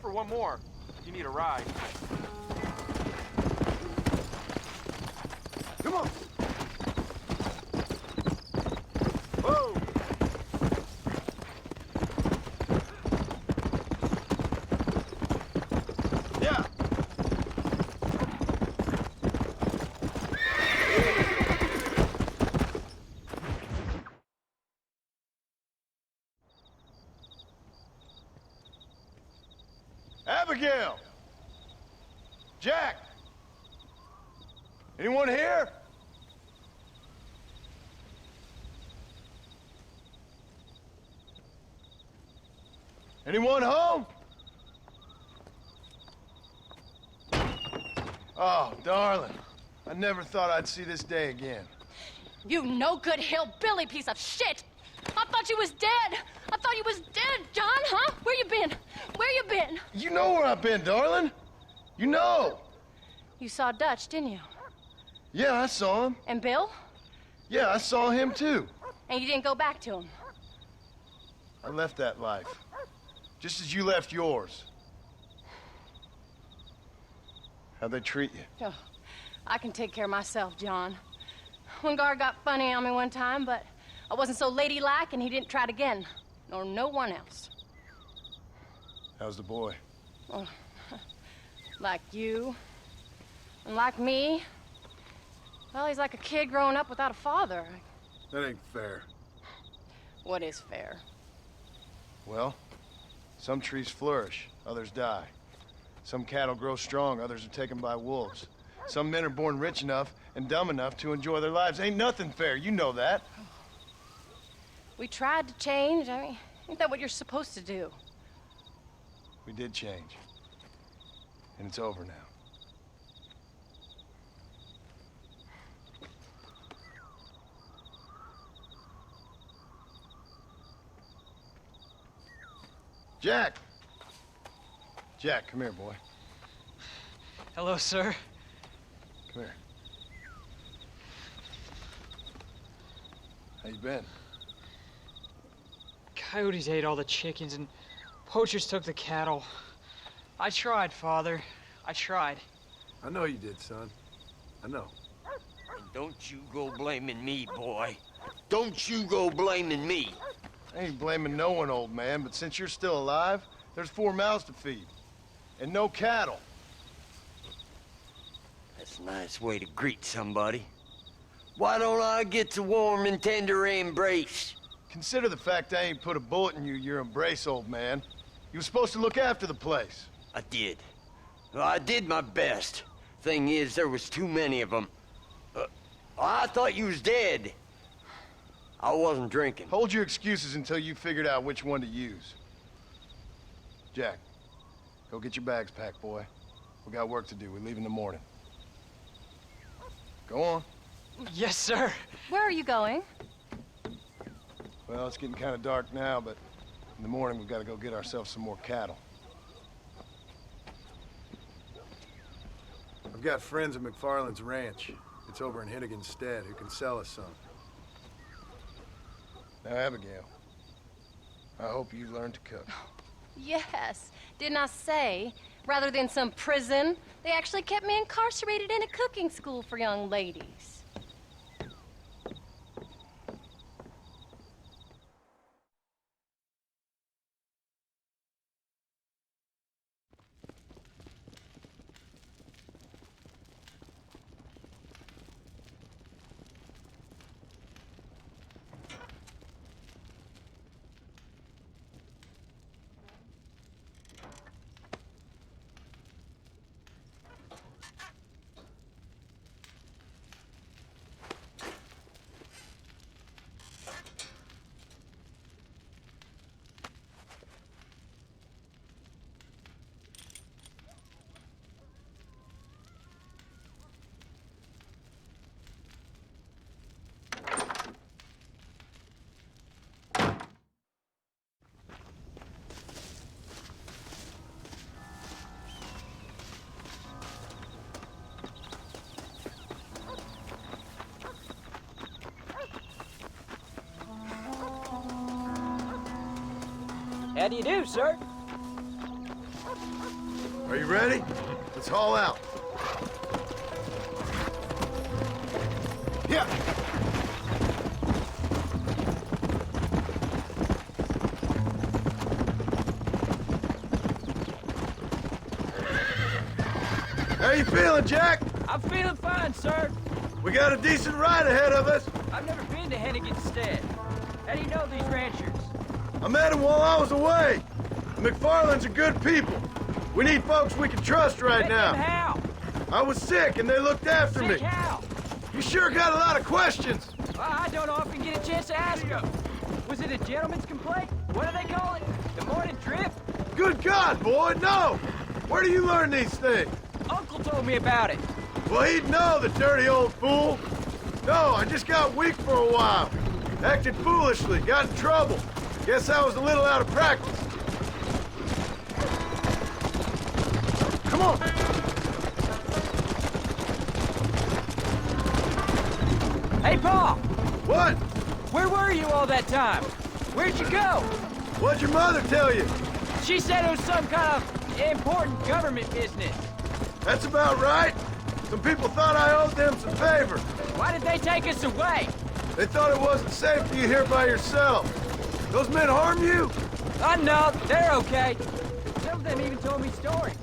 for one more, if you need a ride. Come on! Whoa! Yeah! Abigail! Jack! Anyone here? Anyone home? Oh, darling. I never thought I'd see this day again. You no-good hillbilly piece of shit! I thought you was dead! I thought you was dead, John, huh? Where you been? Where you been? You know where I've been, darling. You know. You saw Dutch, didn't you? Yeah, I saw him. And Bill? Yeah, I saw him too. And you didn't go back to him? I left that life. Just as you left yours. How'd they treat you? Oh, I can take care of myself, John. One guard got funny on me one time, but I wasn't so ladylike and he didn't try it again. Nor no one else. How's the boy? Oh, like you. And like me. Well, he's like a kid growing up without a father. That ain't fair. What is fair? Well, some trees flourish, others die. Some cattle grow strong, others are taken by wolves. Some men are born rich enough and dumb enough to enjoy their lives. Ain't nothing fair, you know that. We tried to change. I mean, ain't that what you're supposed to do? We did change. And it's over now. Jack! Jack, come here, boy. Hello, sir. Come here. How you been? Coyotes ate all the chickens and poachers took the cattle. I tried, Father. I tried. I know you did, son. I know. And don't you go blaming me, boy. Don't you go blaming me. I ain't blaming no one, old man, but since you're still alive, there's 4 mouths to feed. And no cattle. That's a nice way to greet somebody. Why don't I get the warm and tender embrace? Consider the fact I ain't put a bullet in your embrace, old man. You were supposed to look after the place. I did. Well, I did my best. Thing is, there was too many of them. I thought you was dead. I wasn't drinking. Hold your excuses until you figured out which one to use. Jack, go get your bags packed, boy. We got work to do. We leave in the morning. Go on. Yes, sir. Where are you going? Well, it's getting kind of dark now, but in the morning we've got to go get ourselves some more cattle. I've got friends at McFarland's ranch. It's over in Hennigan's stead who can sell us some. Now, Abigail, I hope you learn to cook. Yes. Didn't I say, rather than some prison, they actually kept me incarcerated in a cooking school for young ladies. How do you do, sir? Are you ready? Let's haul out. Yeah. How you feeling, Jack? I'm feeling fine, sir. We got a decent ride ahead of us. I've never been to Hennigan's Stead. How do you know these ranchers? I met him while I was away. The McFarlands are good people. We need folks we can trust right Met now. them how? I was sick and they looked after Sick me. how? You sure got a lot of questions. I don't often get a chance to ask them. Was it a gentleman's complaint? What do they call it? The morning trip? Good God, boy, no! Where do you learn these things? Uncle told me about it. Well, he'd know, the dirty old fool. No, I just got weak for a while. Acted foolishly, got in trouble. Guess I was a little out of practice. Come on. Hey, Pa! What? Where were you all that time? Where'd you go? What'd your mother tell you? She said it was some kind of important government business. That's about right. Some people thought I owed them some favor. Why did they take us away? They thought it wasn't safe for you here by yourself. Those men harm you? Oh, no, they're okay. Some of them even told me stories.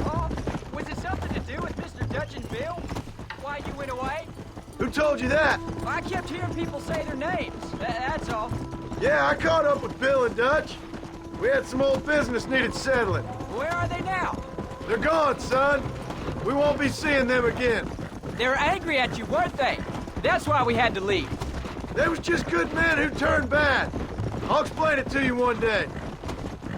Oh, was it something to do with Mr. Dutch and Bill? Why you went away? Who told you that? I kept hearing people say their names. That's all. Yeah, I caught up with Bill and Dutch. We had some old business needed settling. Where are they now? They're gone, son. We won't be seeing them again. They were angry at you, weren't they? That's why we had to leave. They was just good men who turned bad. I'll explain it to you one day.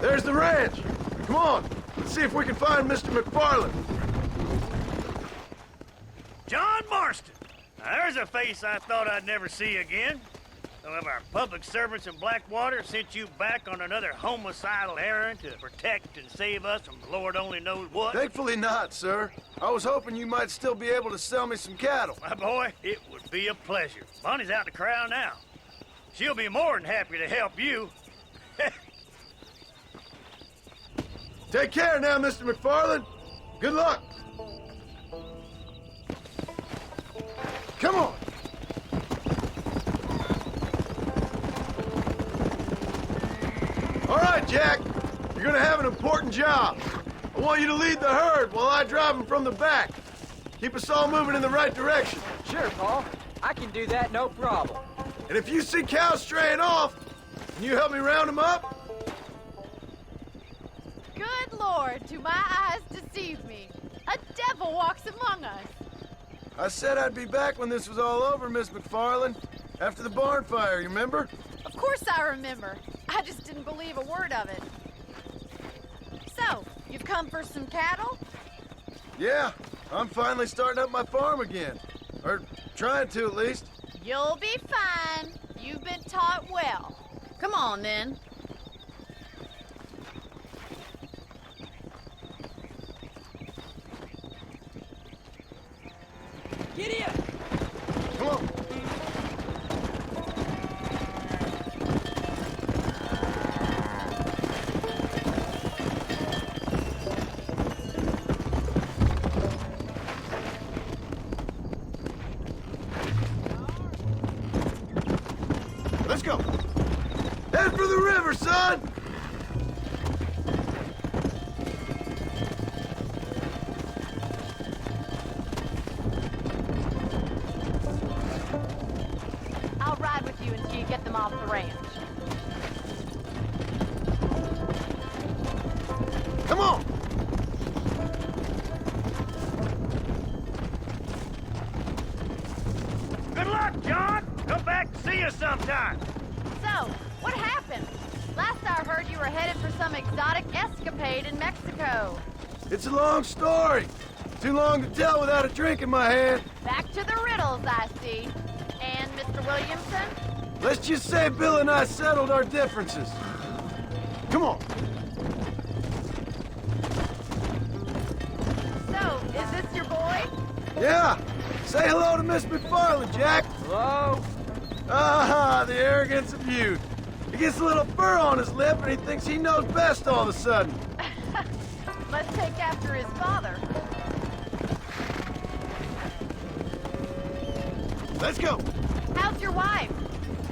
There's the ranch. Come on, let's see if we can find Mr. McFarland. John Marston. Now, there's a face I thought I'd never see again. Some of our public servants in Blackwater sent you back on another homicidal errand to protect and save us from Lord only knows what. Thankfully not, sir. I was hoping you might still be able to sell me some cattle. My boy, it would be a pleasure. Bonnie's out in the crowd now. She'll be more than happy to help you. Take care now, Mr. McFarland. Good luck. Come on. All right, Jack. You're gonna have an important job. I want you to lead the herd while I drive them from the back. Keep us all moving in the right direction. Sure, Paul. I can do that, no problem. And if you see cows straying off, can you help me round them up? Good Lord, do my eyes deceive me? A devil walks among us. I said I'd be back when this was all over, Miss McFarland. After the barn fire, you remember? Of course I remember. I just didn't believe a word of it. So, you've come for some cattle? Yeah, I'm finally starting up my farm again. Or trying to, at least. You'll be fine. You've been taught well. Come on, then. Get in! Come on. Let's go. Head for the river, son! I'll ride with you until you get them off the ranch. Come on! Good luck, John. Come back and see us sometime. So, what happened? Last I heard you were headed for some exotic escapade in Mexico. It's a long story. Too long to tell without a drink in my hand. Back to the riddles, I see. And Mr. Williamson? Let's just say Bill and I settled our differences. Come on. So, is this your boy? Yeah. Say hello to Miss McFarland, Jack. Hello? Ah, the arrogance of youth. He gets a little fur on his lip and he thinks he knows best all of a sudden. Let's take after his father. Let's go. How's your wife?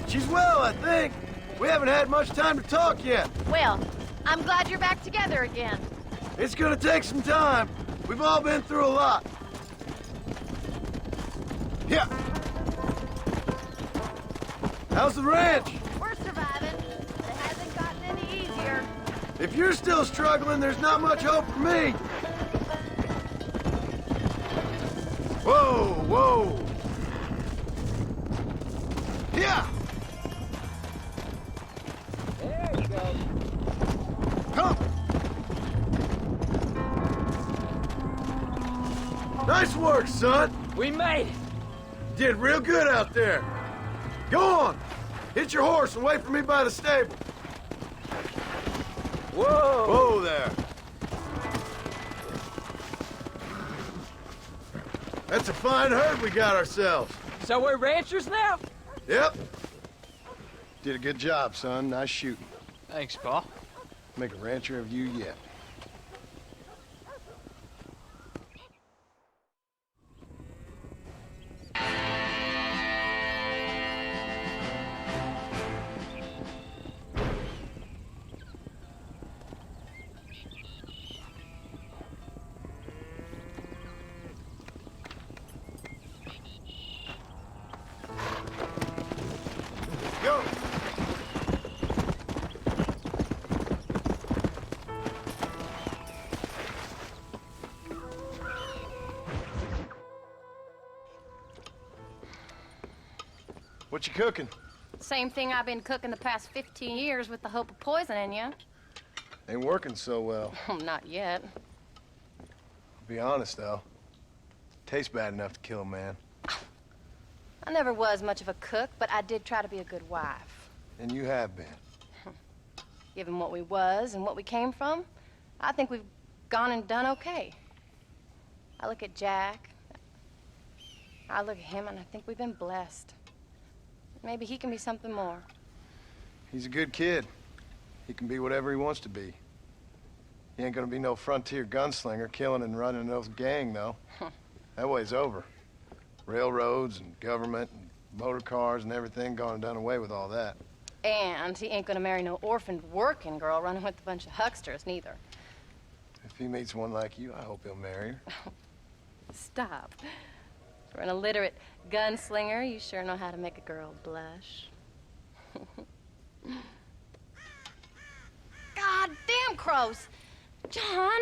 She's well, I think. We haven't had much time to talk yet. Well, I'm glad you're back together again. It's gonna take some time. We've all been through a lot. Yeah. How's the ranch? We're surviving. It hasn't gotten any easier. If you're still struggling, there's not much hope for me. Whoa, whoa. Yeah. There you go. Come. Nice work, son. We made it. Did real good out there. Go on. Hit your horse and wait for me by the stable. Whoa. Whoa there. That's a fine herd we got ourselves. So we're ranchers now? Yep. Did a good job, son. Nice shooting. Thanks, Pa. Make a rancher of you yet. Go! What you cooking? Same thing I've been cooking the past 15 years with the hope of poisoning you. Ain't working so well. Not yet. Be honest, though. Tastes bad enough to kill a man. I never was much of a cook, but I did try to be a good wife. And you have been. Given what we was and what we came from, I think we've gone and done okay. I look at Jack, I look at him, and I think we've been blessed. Maybe he can be something more. He's a good kid. He can be whatever he wants to be. He ain't gonna be no frontier gunslinger killing and running those gang, though. That way's over. Railroads and government and motor cars and everything gone and done away with all that. And he ain't gonna marry no orphaned working girl running with a bunch of hucksters, neither. If he meets one like you, I hope he'll marry her. Stop. For an illiterate gunslinger, you sure know how to make a girl blush. God damn crows! John!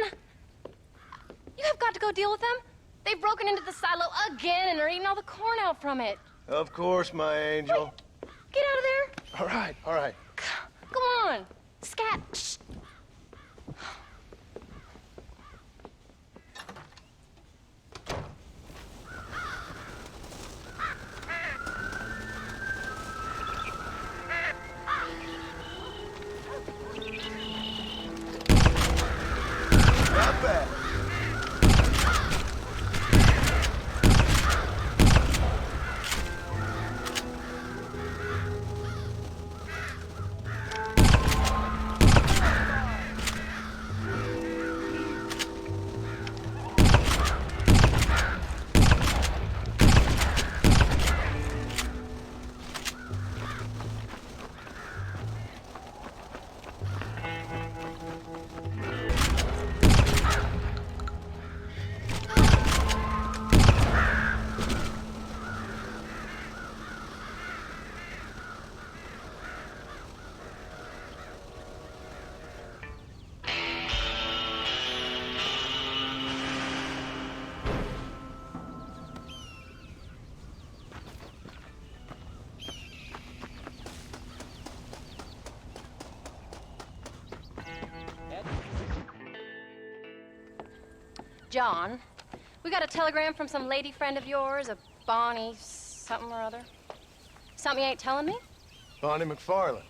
You have got to go deal with them. They've broken into the silo again and are eating all the corn out from it. Of course, my angel. Wait, get out of there. All right, all right. Come on. Scat. Shh. Not bad. John, we got a telegram from some lady friend of yours, a Bonnie something or other. Something you ain't telling me? Bonnie McFarland.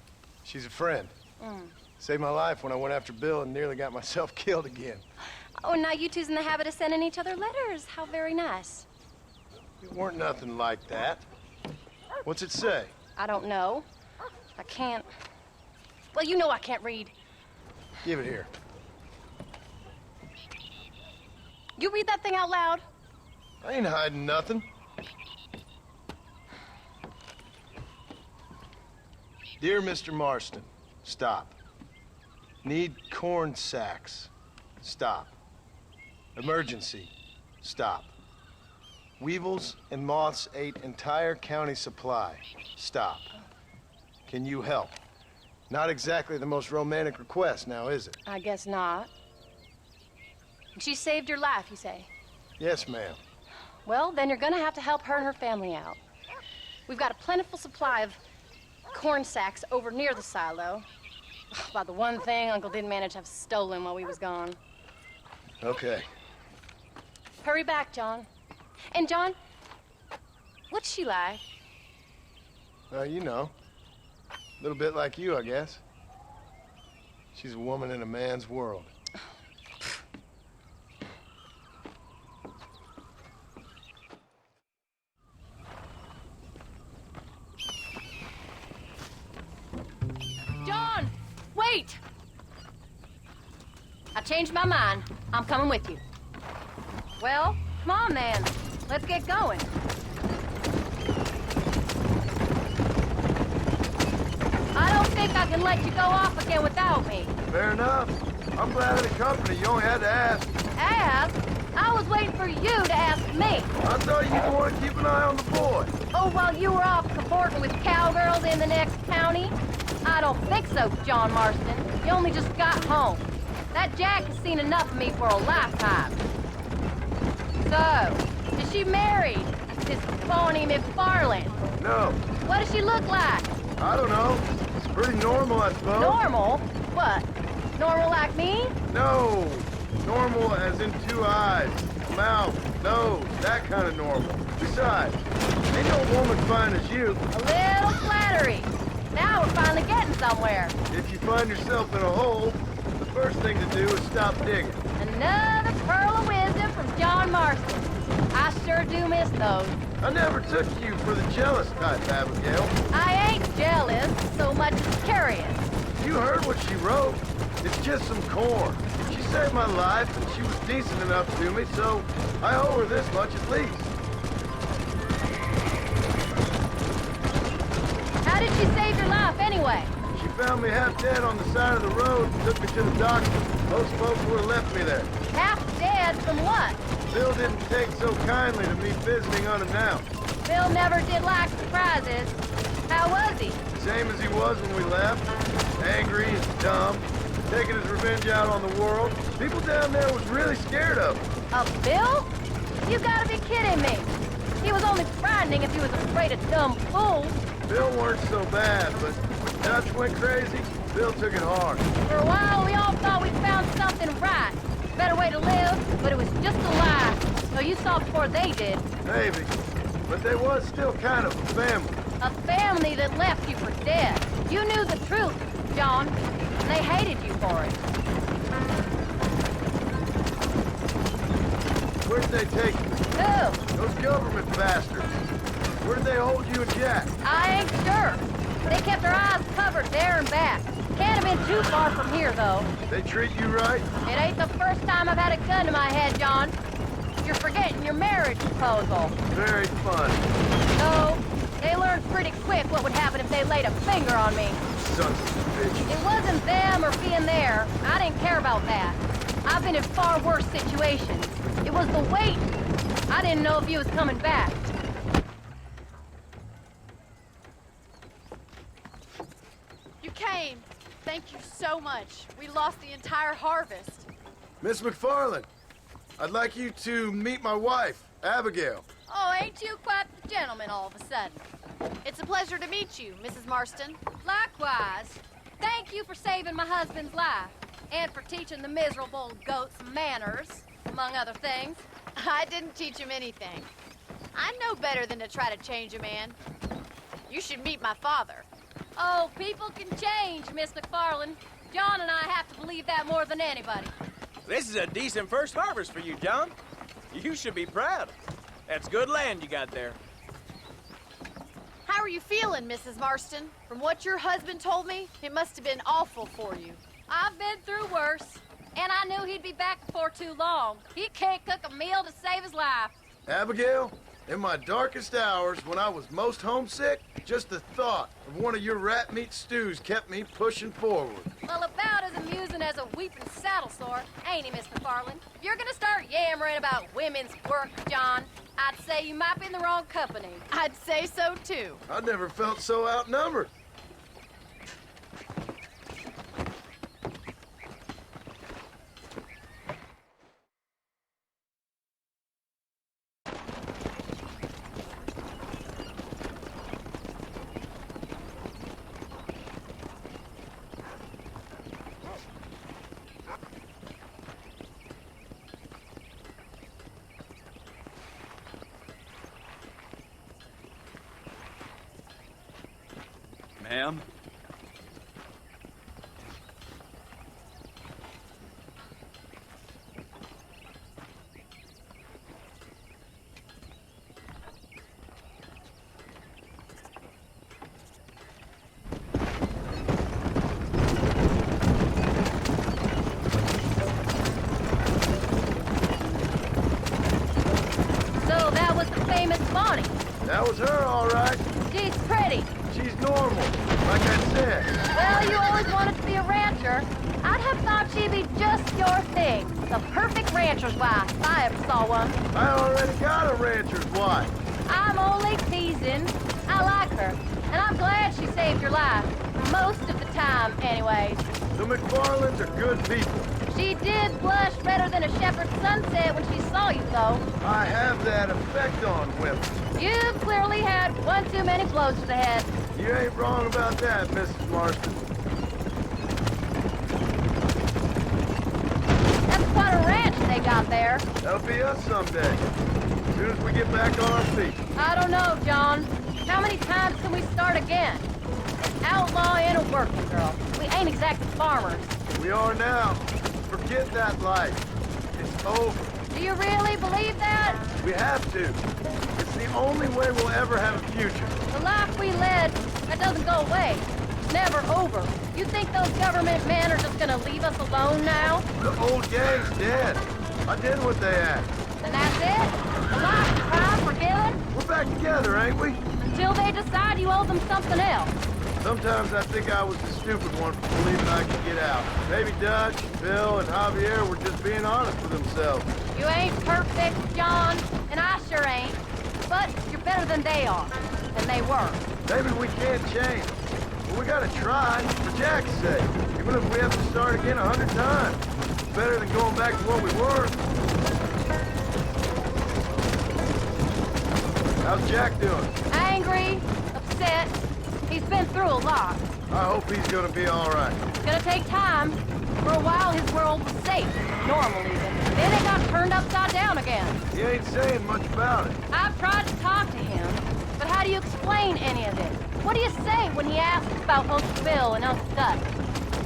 She's a friend. Mm. Saved my life when I went after Bill and nearly got myself killed again. Oh, and now you two's in the habit of sending each other letters. How very nice. It weren't nothing like that. What's it say? I don't know. I can't... Well, you know I can't read. Give it here. You read that thing out loud? I ain't hiding nothing. Dear Mr. Marston, stop. Need corn sacks. Stop. Emergency. Stop. Weevils and moths ate entire county supply. Stop. Can you help? Not exactly the most romantic request now, is it? I guess not. She saved your life, you say? Yes, ma'am. Well, then you're gonna have to help her and her family out. We've got a plentiful supply of corn sacks over near the silo. About the one thing Uncle didn't manage to have stolen while we was gone. Okay. Hurry back, John. And John, what's she like? You know. A little bit like you, I guess. She's a woman in a man's world. John, wait! I changed my mind. I'm coming with you. Well, come on then. Let's get going. I don't think I can let you go off again without me. Fair enough. I'm glad of the company. You only had to ask. Ask? I was waiting for you to ask me. I thought you'd want to keep an eye on the boy. Oh, while you were off cavorting with cowgirls in the next county? I don't think so, John Marston. You only just got home. That Jack has seen enough of me for a lifetime. So, is she married? This phony McFarland? No, What does she look like? I don't know. Pretty normal, I suppose. Normal? What? Normal like me? No. Normal as in 2 eyes, mouth, nose, that kind of normal. Besides, ain't no woman fine as you. A little flattery. Now we're finally getting somewhere. If you find yourself in a hole, the first thing to do is stop digging. Another pearl of wisdom from John Marston. I sure do miss those. I never took you for the jealous type, Abigail. I ain't jealous so much as curious. You heard what she wrote. It's just some corn. She saved my life, and she was decent enough to me, so I owe her this much at least. How did she save your life anyway? She found me half dead on the side of the road and took me to the doctor. Most folks would have left me there. Half dead from what? Bill didn't take so kindly to me visiting unannounced. Bill never did like surprises. How was he? Same as he was when we left. Angry and dumb. Taking his revenge out on the world. People down there was really scared of him. Of Bill? You gotta be kidding me. He was only frightening if he was afraid of dumb fools. Bill weren't so bad, but when Dutch went crazy, Bill took it hard. For a while, we all thought we'd found something right. Better way to live, but it was just a lie. So you saw before they did. Maybe. But they was still kind of a family. A family that left you for dead. You knew the truth, John, and they hated you for it. Where'd they take you? Who? Those government bastards. Where did they hold you and Jack? I ain't sure. They kept their eyes covered there and back. Can't have been too far from here, though. They treat you right? It ain't the first time I've had a gun to my head, John. You're forgetting your marriage proposal. Very fun. No, they learned pretty quick what would happen if they laid a finger on me. Sons of bitches. It wasn't them or being there. I didn't care about that. I've been in far worse situations. It was the wait. I didn't know if you was coming back. You came. Thank you so much. We lost the entire harvest. Miss McFarland, I'd like you to meet my wife, Abigail. Oh, ain't you quite the gentleman all of a sudden? It's a pleasure to meet you, Mrs. Marston. Likewise. Thank you for saving my husband's life. And for teaching the miserable goats manners, among other things. I didn't teach him anything. I know better than to try to change a man. You should meet my father. Oh, people can change, Miss McFarland. John and I have to believe that more than anybody. This is a decent first harvest for you, John. You should be proud. That's good land you got there. How are you feeling, Mrs. Marston? From what your husband told me, it must have been awful for you. I've been through worse, and I knew he'd be back before too long. He can't cook a meal to save his life. Abigail, in my darkest hours, when I was most homesick, just the thought of one of your rat meat stews kept me pushing forward. Well, about as amusing as a weeping saddle sore, ain't he, Miss McFarland? If you're gonna start yammering about women's work, John, I'd say you might be in the wrong company. I'd say so, too. I never felt so outnumbered. Ma'am? So that was the famous Bonnie. That was her, all right. She's pretty. She's normal, like I said. Well, you always wanted to be a rancher. I'd have thought she'd be just your thing. The perfect rancher's wife, if I ever saw one. I already got a rancher's wife. I'm only teasing. I like her, and I'm glad she saved your life. Most of the time, anyways. The McFarlands are good people. She did blush redder than a shepherd's sunset when she saw you, though. I have that effect on women. You've clearly had one too many blows to the head. You ain't wrong about that, Mrs. Marston. That's quite a ranch they got there. That'll be us someday. As soon as we get back on our feet. I don't know, John. How many times can we start again? An outlaw and a working girl. We ain't exactly farmers. We are now. Forget that life. It's over. Do you really believe that? We have to. It's the only way we'll ever have a future. The life we led, that doesn't go away. It's never over. You think those government men are just gonna leave us alone now? The old gang's dead. I did what they asked. And that's it? A life of crime forgiven? We're back together, ain't we? Until they decide you owe them something else. Sometimes I think I was the stupid one for believing I could get out. Maybe Dutch, Bill, and Javier were just being honest with themselves. You ain't perfect, John, and I sure ain't. But you're better than they are. Than they were. Maybe we can't change. But we gotta try, for Jack's sake. Even if we have to start again 100 times. It's better than going back to what we were. How's Jack doing? Angry, upset. He's been through a lot. I hope he's gonna be all right. It's gonna take time. For a while, his world was safe. Normal, even. Then it got turned upside down again. He ain't saying much about it. I've tried to talk to him, but how do you explain any of it? What do you say when he asks about Uncle Bill and Uncle Dutch?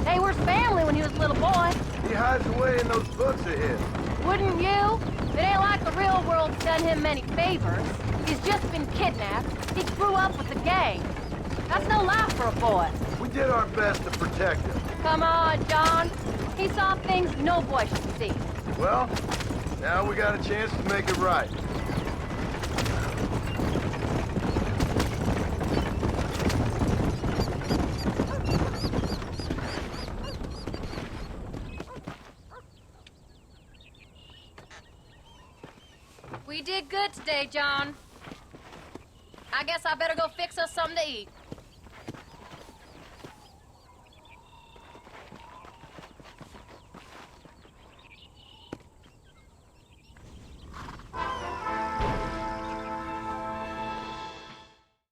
They were his family when he was a little boy. He hides away in those books of his. Wouldn't you? It ain't like the real world's done him many favors. He's just been kidnapped. He grew up with the gang. That's no life for a boy. We did our best to protect him. Come on, John. He saw things no boy should see. Well, now we got a chance to make it right. We did good today, John. I guess I better go fix us something to eat.